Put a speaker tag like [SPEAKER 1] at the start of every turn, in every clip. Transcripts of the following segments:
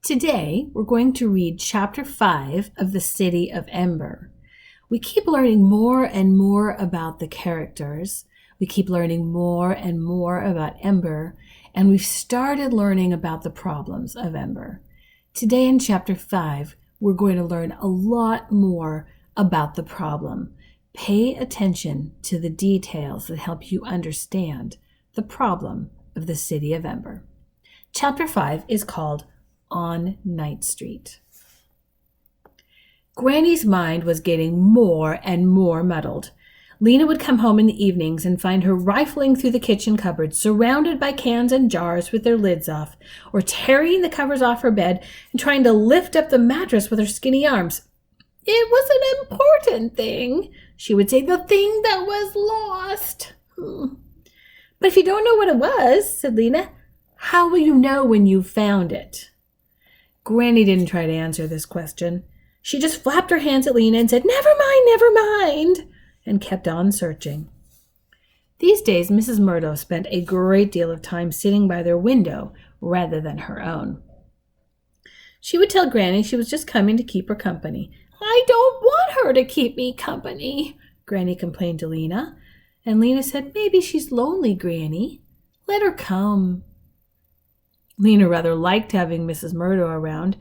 [SPEAKER 1] Today, we're going to read Chapter 5 of the City of Ember. We keep learning more and more about the characters. We keep learning more and more about Ember, and we've started learning about the problems of Ember. Today in Chapter 5, we're going to learn a lot more about the problem. Pay attention to the details that help you understand the problem of the City of Ember. Chapter 5 is called On Night Street. Granny's mind was getting more and more muddled. Lena would come home in the evenings and find her rifling through the kitchen cupboards, surrounded by cans and jars with their lids off, or tearing the covers off her bed and trying to lift up the mattress with her skinny arms. "It was an important thing," she would say, "the thing that was lost." "But if you don't know what it was," said Lena, "how will you know when you've found it?" Granny didn't try to answer this question. She just flapped her hands at Lena and said, never mind," and kept on searching. These days, Mrs. Murdo spent a great deal of time sitting by their window rather than her own. She would tell Granny she was just coming to keep her company. "I don't want her to keep me company," Granny complained to Lena. And Lena said, "Maybe she's lonely, Granny. Let her come." Lena rather liked having Mrs. Murdo around.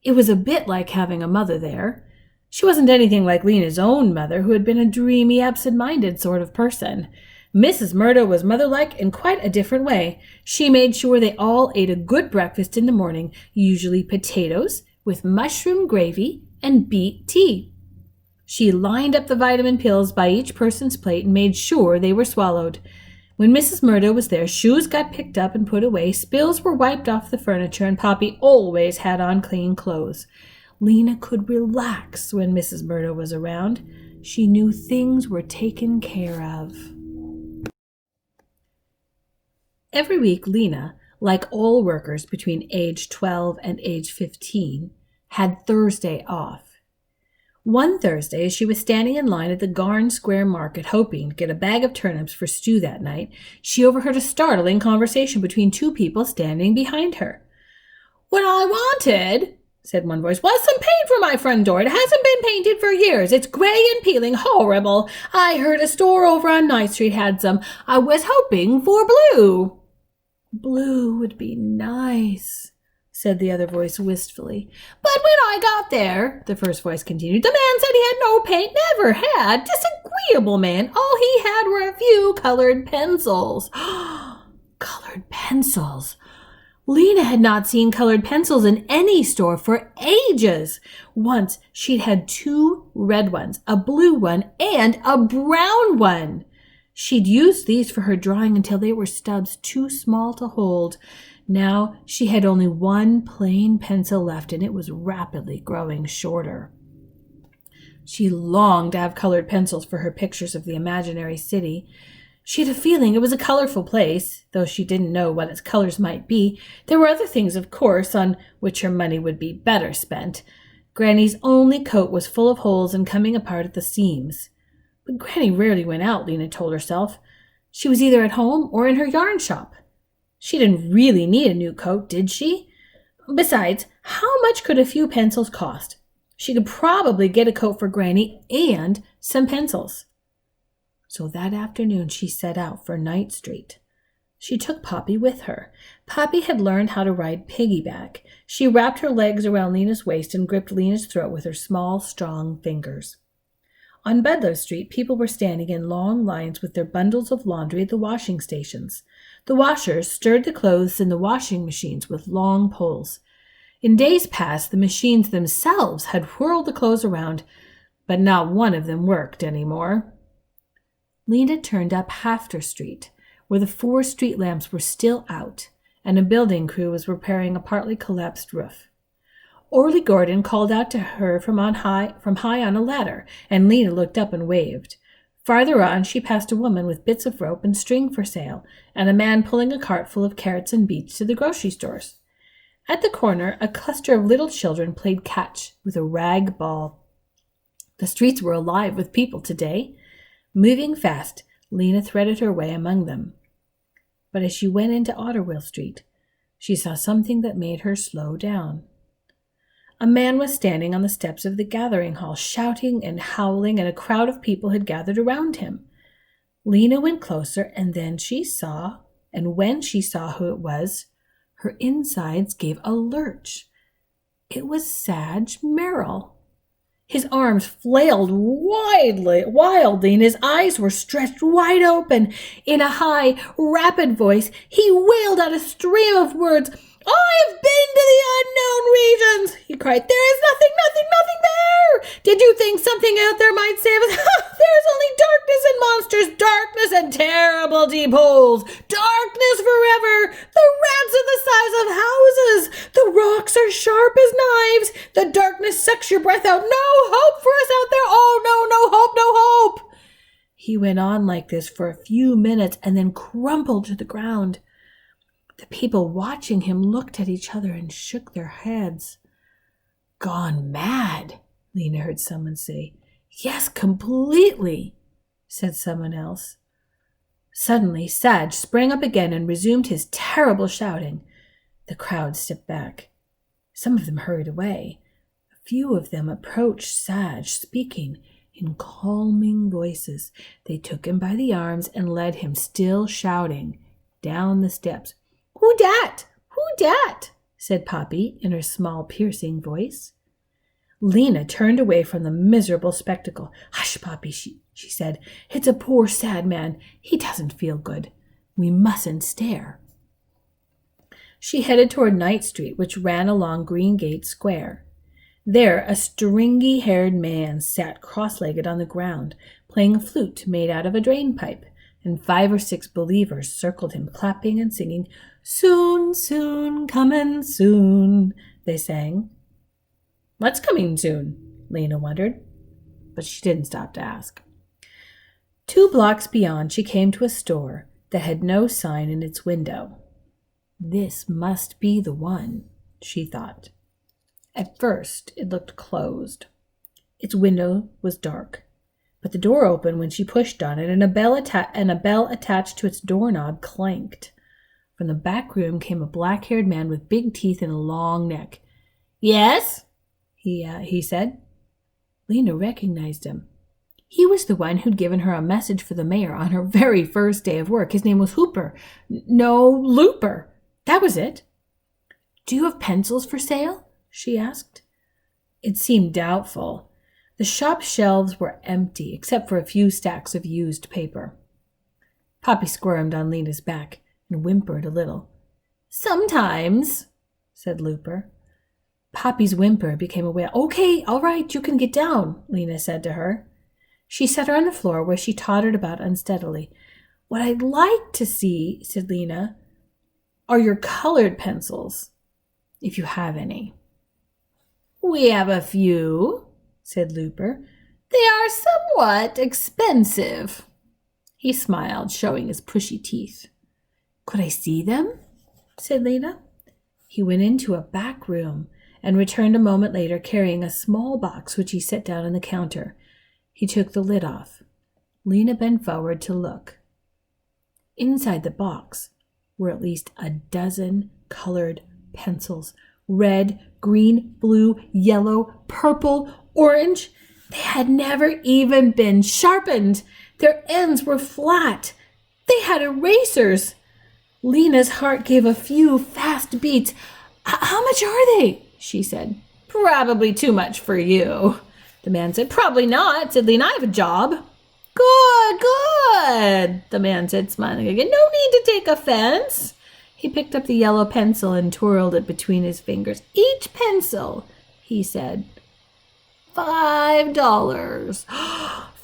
[SPEAKER 1] It was a bit like having a mother there. She wasn't anything like Lena's own mother, who had been a dreamy, absent-minded sort of person. Mrs. Murdo was mother-like in quite a different way. She made sure they all ate a good breakfast in the morning, usually potatoes with mushroom gravy and beet tea. She lined up the vitamin pills by each person's plate and made sure they were swallowed. When Mrs. Murdo was there, shoes got picked up and put away, spills were wiped off the furniture, and Poppy always had on clean clothes. Lena could relax when Mrs. Murdo was around. She knew things were taken care of. Every week, Lena, like all workers between age 12 and age 15, had Thursday off. One Thursday, as she was standing in line at the Garn Square Market hoping to get a bag of turnips for stew that night, she overheard a startling conversation between two people standing behind her. "What I wanted," said one voice, "was some paint for my front door. It hasn't been painted for years. It's gray and peeling, horrible. I heard a store over on Night Street had some. I was hoping for blue." "Blue would be nice," said the other voice wistfully. "But when I got there," the first voice continued, "the man said he had no paint, never had. Disagreeable man. All he had were a few colored pencils." Colored pencils. Lena had not seen colored pencils in any store for ages. Once she'd had two red ones, a blue one, and a brown one. She'd used these for her drawing until they were stubs too small to hold. Now she had only one plain pencil left, and it was rapidly growing shorter. She longed to have colored pencils for her pictures of the imaginary city. She had a feeling it was a colorful place, though she didn't know what its colors might be. There were other things, of course, on which her money would be better spent. Granny's only coat was full of holes and coming apart at the seams. But Granny rarely went out, Lena told herself. She was either at home or in her yarn shop. She didn't really need a new coat, did she? Besides, how much could a few pencils cost? She could probably get a coat for Granny and some pencils. So that afternoon she set out for Night Street. She took Poppy with her. Poppy had learned how to ride piggyback. She wrapped her legs around Lena's waist and gripped Lena's throat with her small, strong fingers. On Bedlow Street, people were standing in long lines with their bundles of laundry at the washing stations. The washers stirred the clothes in the washing machines with long poles. In days past, the machines themselves had whirled the clothes around, but not one of them worked anymore. Lena turned up Hafter Street, where the 4 street lamps were still out, and a building crew was repairing a partly collapsed roof. Orley Gordon called out to her from high on a ladder, and Lena looked up and waved. Farther on, she passed a woman with bits of rope and string for sale, and a man pulling a cart full of carrots and beets to the grocery stores. At the corner, a cluster of little children played catch with a rag ball. The streets were alive with people today. Moving fast, Lena threaded her way among them. But as she went into Otterwell Street, she saw something that made her slow down. A man was standing on the steps of the gathering hall, shouting and howling, and a crowd of people had gathered around him. Lena went closer, and when she saw who it was, her insides gave a lurch. It was Sag Merrill. His arms flailed wildly, and his eyes were stretched wide open. In a high, rapid voice, he wailed out a stream of words. "I've been to the unknown regions," he cried. "There is nothing there. Did you think something out there might save us? There is only darkness and monsters, darkness and terrible deep holes, darkness forever. The rats are the size of houses. The rocks are sharp as knives. The darkness sucks your breath out. No hope for us out there. Oh, no hope, no hope." He went on like this for a few minutes and then crumpled to the ground. The people watching him looked at each other and shook their heads. "Gone mad," Lena heard someone say. "Yes, completely," said someone else. Suddenly, Sag sprang up again and resumed his terrible shouting. The crowd stepped back. Some of them hurried away. A few of them approached Sag, speaking in calming voices. They took him by the arms and led him, still shouting, down the steps. "Who dat? Who dat?" said Poppy in her small, piercing voice. Lena turned away from the miserable spectacle. "Hush, Poppy," she said. "It's a poor, sad man. He doesn't feel good. We mustn't stare." She headed toward Knight Street, which ran along Greengate Square. There, a stringy-haired man sat cross-legged on the ground, playing a flute made out of a drain pipe, and 5 or 6 believers circled him, clapping and singing. "Soon, soon, comin' soon," they sang. "What's coming soon?" Lena wondered, but she didn't stop to ask. 2 blocks beyond, she came to a store that had no sign in its window. This must be the one, she thought. At first, it looked closed. Its window was dark, but the door opened when she pushed on it, and a bell attached to its doorknob clanked. From the back room came a black-haired man with big teeth and a long neck. "Yes?" he said. Lena recognized him. He was the one who'd given her a message for the mayor on her very first day of work. His name was Hooper. No, Looper. That was it. "Do you have pencils for sale?" she asked. It seemed doubtful. The shop shelves were empty, except for a few stacks of used paper. Poppy squirmed on Lena's back and whimpered a little. "Sometimes," said Looper. Poppy's whimper became a wail. "Okay, all right, you can get down," Lena said to her. She set her on the floor, where she tottered about unsteadily. "What I'd like to see," said Lena, "are your colored pencils, if you have any." "We have a few," said Looper. "They are somewhat expensive." He smiled, showing his pushy teeth. "Could I see them?" said Lena. He went into a back room and returned a moment later carrying a small box which he set down on the counter. He took the lid off. Lena bent forward to look. Inside the box were at least a dozen colored pencils. Red, green, blue, yellow, purple, orange. They had never even been sharpened. Their ends were flat. They had erasers. Lena's heart gave a few fast beats. "How much are they?" she said. "Probably too much for you," the man said. "Probably not," said Lena. "I have a job." Good, the man said, smiling again. "No need to take offense." He picked up the yellow pencil and twirled it between his fingers. "Each pencil," he said. $5.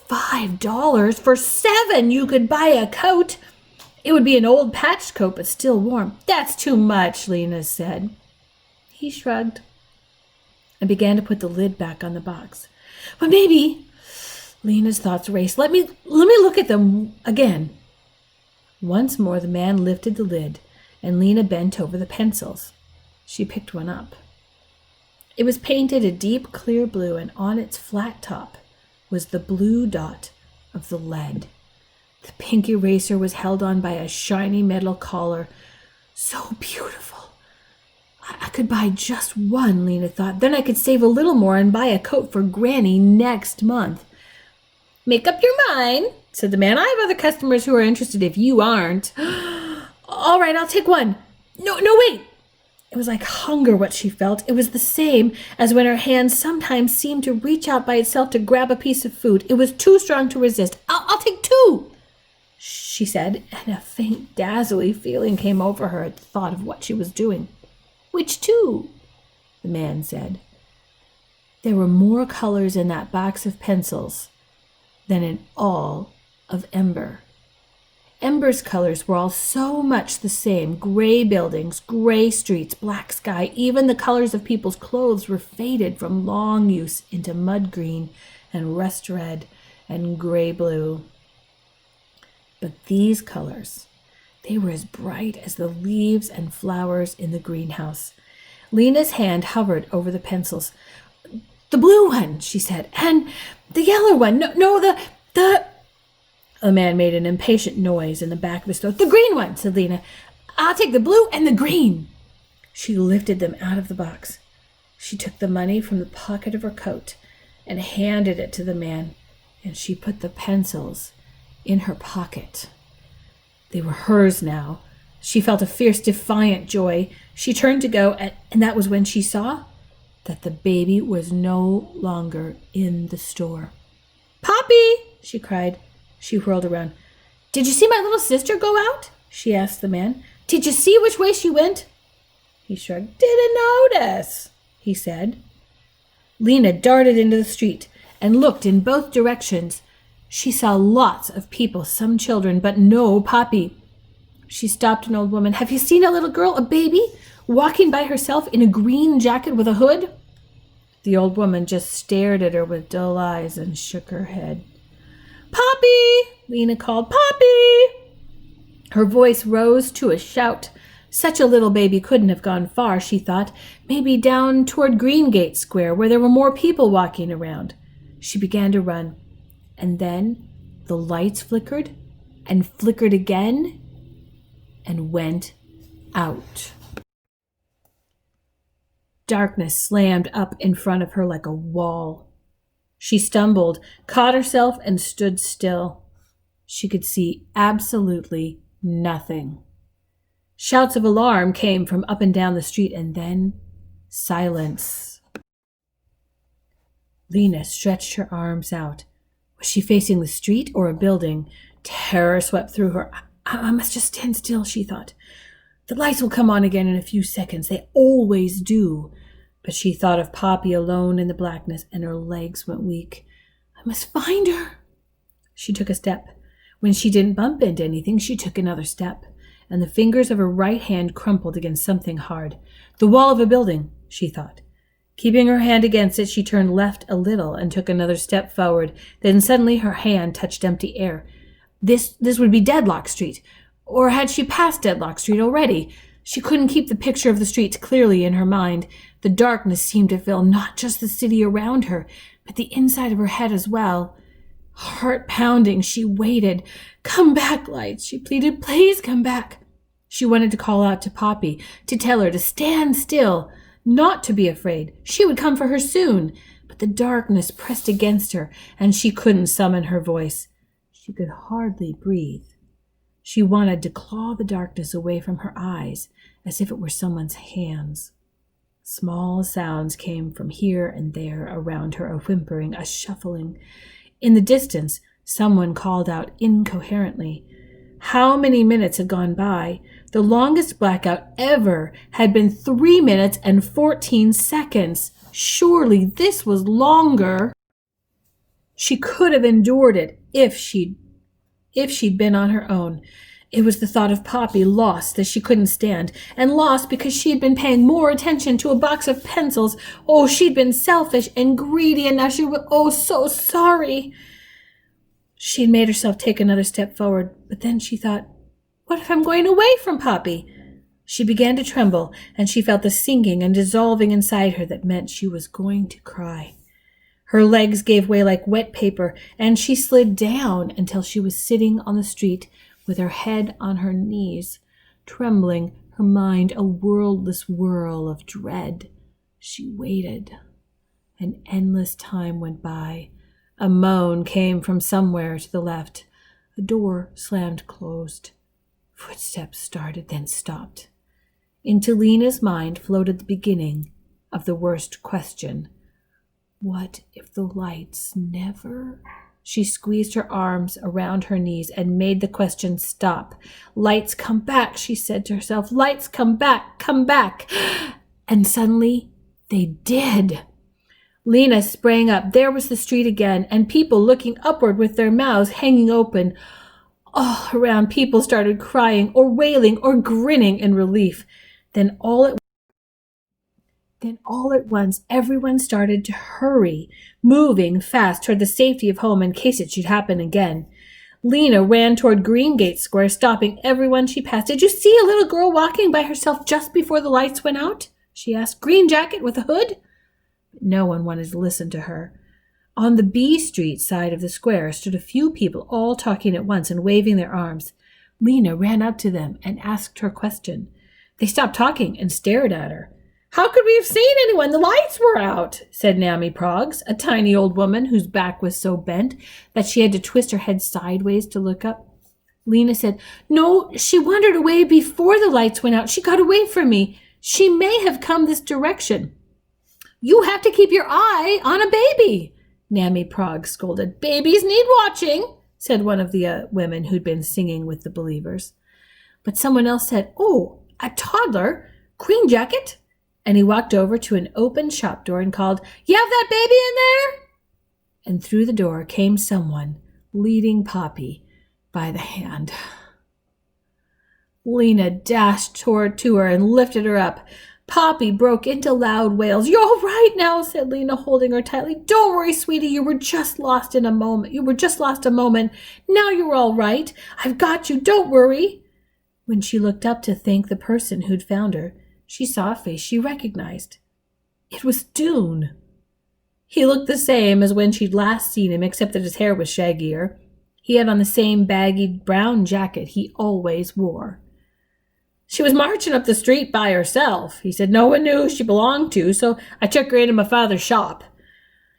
[SPEAKER 1] $5 for 7. You could buy a coat. It would be an old patched coat, but still warm. "That's too much," Lena said. He shrugged and began to put the lid back on the box. "But maybe," Lena's thoughts raced. Let me look at them again." Once more the man lifted the lid, and Lena bent over the pencils. She picked one up. It was painted a deep clear blue, and on its flat top was the blue dot of the lead. The pink eraser was held on by a shiny metal collar. "So beautiful. I could buy just one, Lena thought. Then I could save a little more and buy a coat for Granny next month. Make up your mind, said the man. I have other customers who are interested if you aren't. All right, I'll take one. No, wait. It was like hunger what she felt. It was the same as when her hand sometimes seemed to reach out by itself to grab a piece of food. It was too strong to resist. I'll take two, she said, and a faint, dazzling feeling came over her at the thought of what she was doing. Which two? The man said. There were more colors in that box of pencils than in all of Ember. Ember's colors were all so much the same. Gray buildings, gray streets, black sky. Even the colors of people's clothes were faded from long use into mud green and rust red and gray blue. But these colors, they were as bright as the leaves and flowers in the greenhouse. Lena's hand hovered over the pencils. The blue one, she said, and the yellow one. No, the... A man made an impatient noise in the back of his throat. The green one, said Lena. I'll take the blue and the green. She lifted them out of the box. She took the money from the pocket of her coat and handed it to the man, and she put the pencils in her pocket. They were hers now. She felt a fierce, defiant joy. She turned to go, and that was when she saw that the baby was no longer in the store. Poppy, she cried. She whirled around. Did you see my little sister go out? She asked the man. Did you see which way she went? He shrugged. Didn't notice, he said. Lena darted into the street and looked in both directions. She saw lots of people, some children, but no Poppy. She stopped an old woman. Have you seen a little girl, a baby, walking by herself in a green jacket with a hood? The old woman just stared at her with dull eyes and shook her head. Poppy! Lena called. Poppy! Her voice rose to a shout. Such a little baby couldn't have gone far, she thought. Maybe down toward Greengate Square, where there were more people walking around. She began to run. And then the lights flickered and flickered again and went out. Darkness slammed up in front of her like a wall. She stumbled, caught herself, and stood still. She could see absolutely nothing. Shouts of alarm came from up and down the street, and then silence. Lena stretched her arms out. Was she facing the street or a building? Terror swept through her. I must just stand still, she thought. The lights will come on again in a few seconds. They always do. But she thought of Poppy alone in the blackness, and her legs went weak. I must find her. She took a step. When she didn't bump into anything, she took another step, and the fingers of her right hand crumpled against something hard. The wall of a building, she thought. Keeping her hand against it, she turned left a little and took another step forward. Then suddenly her hand touched empty air. This would be Deadlock Street. Or had she passed Deadlock Street already? She couldn't keep the picture of the streets clearly in her mind. The darkness seemed to fill not just the city around her, but the inside of her head as well. Heart pounding, she waited. Come back, lights, she pleaded. Please come back. She wanted to call out to Poppy, to tell her to stand still, not to be afraid. She would come for her soon. But the darkness pressed against her, and she couldn't summon her voice. She could hardly breathe. She wanted to claw the darkness away from her eyes, as if it were someone's hands. Small sounds came from here and there around her, a whimpering, a shuffling. In the distance, someone called out incoherently. How many minutes had gone by? The longest blackout ever had been 3 minutes and 14 seconds. Surely this was longer. She could have endured it if she'd been on her own. It was the thought of Poppy lost that she couldn't stand, and lost because she had been paying more attention to a box of pencils. Oh, she'd been selfish and greedy, and now she was, oh, so sorry. She'd made herself take another step forward, but then she thought, what if I'm going away from Poppy? She began to tremble, and she felt the sinking and dissolving inside her that meant she was going to cry. Her legs gave way like wet paper, and she slid down until she was sitting on the street with her head on her knees, trembling, her mind a wordless whirl of dread. She waited. An endless time went by. A moan came from somewhere to the left. A door slammed closed. Footsteps started, then stopped. Into Lena's mind floated the beginning of the worst question. What if the lights never... She squeezed her arms around her knees and made the question stop. Lights come back, she said to herself. Lights come back, come back. And suddenly they did. Lena sprang up. There was the street again, and people looking upward with their mouths hanging open. All around, people started crying or wailing or grinning in relief. Then all at once, everyone started to hurry, moving fast toward the safety of home in case it should happen again. Lena ran toward Greengate Square, stopping everyone she passed. Did you see a little girl walking by herself just before the lights went out? She asked. Green jacket with a hood? No one wanted to listen to her. On the B Street side of the square stood a few people, all talking at once and waving their arms. Lena ran up to them and asked her question. They stopped talking and stared at her. How could we have seen anyone? The lights were out, said Nammy Proggs, a tiny old woman whose back was so bent that she had to twist her head sideways to look up. Lena said, No, she wandered away before the lights went out. She got away from me. She may have come this direction. You have to keep your eye on a baby, Nammy Proggs scolded. Babies need watching, said one of the women who'd been singing with the Believers. But someone else said, Oh, a toddler? Green jacket? And he walked over to an open shop door and called, You have that baby in there? And through the door came someone leading Poppy by the hand. Lena dashed toward to her and lifted her up. Poppy broke into loud wails. You're all right now, said Lena, holding her tightly. Don't worry, sweetie. You were just lost a moment. Now you're all right. I've got you. Don't worry. When she looked up to thank the person who'd found her, she saw a face she recognized. It was Dune. He looked the same as when she'd last seen him, except that his hair was shaggier. He had on the same baggy brown jacket he always wore. She was marching up the street by herself, he said. No one knew who she belonged to, so I took her into my father's shop.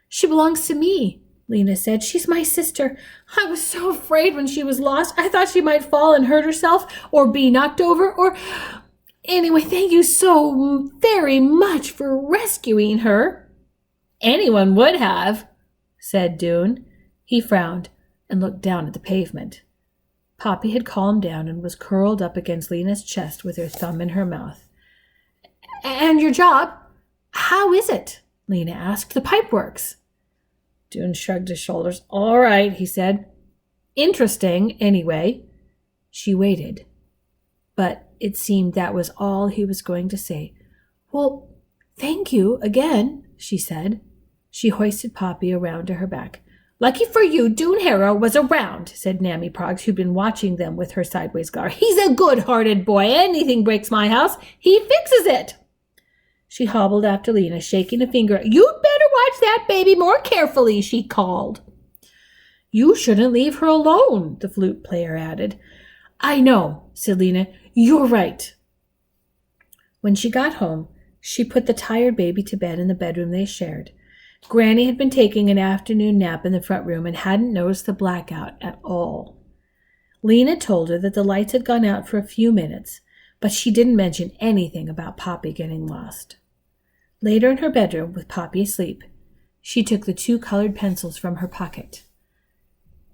[SPEAKER 1] She belongs to me, Lena said. She's my sister. I was so afraid when she was lost. I thought she might fall and hurt herself or be knocked over or... Anyway, thank you so very much for rescuing her. Anyone would have, said Dune. He frowned and looked down at the pavement. Poppy had calmed down and was curled up against Lena's chest with her thumb in her mouth. And your job? How is it? Lena asked. The pipe works. Dune shrugged his shoulders. All right, he said. Interesting, anyway. She waited, but it seemed that was all he was going to say. Well, thank you again, she said. She hoisted Poppy around to her back. Lucky for you, Dune Harrow was around, said Nammy Proggs, who'd been watching them with her sideways glare. He's a good-hearted boy. Anything breaks my house, he fixes it. She hobbled after Lena, shaking a finger. You'd better watch that baby more carefully, she called. You shouldn't leave her alone, the flute player added. I know, said Lena. You're right. When she got home, she put the tired baby to bed in the bedroom they shared. Granny had been taking an afternoon nap in the front room and hadn't noticed the blackout at all. Lena told her that the lights had gone out for a few minutes, but she didn't mention anything about Poppy getting lost. Later in her bedroom, with Poppy asleep, she took the 2 colored pencils from her pocket.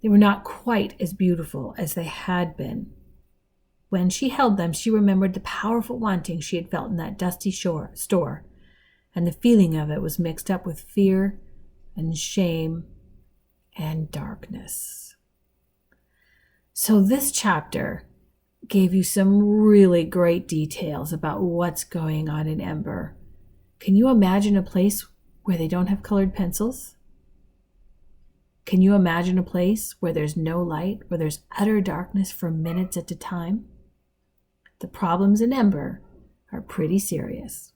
[SPEAKER 1] They were not quite as beautiful as they had been. When she held them, she remembered the powerful wanting she had felt in that dusty store, and the feeling of it was mixed up with fear and shame and darkness. So this chapter gave you some really great details about what's going on in Ember. Can you imagine a place where they don't have colored pencils? Can you imagine a place where there's no light, where there's utter darkness for minutes at a time? The problems in Ember are pretty serious.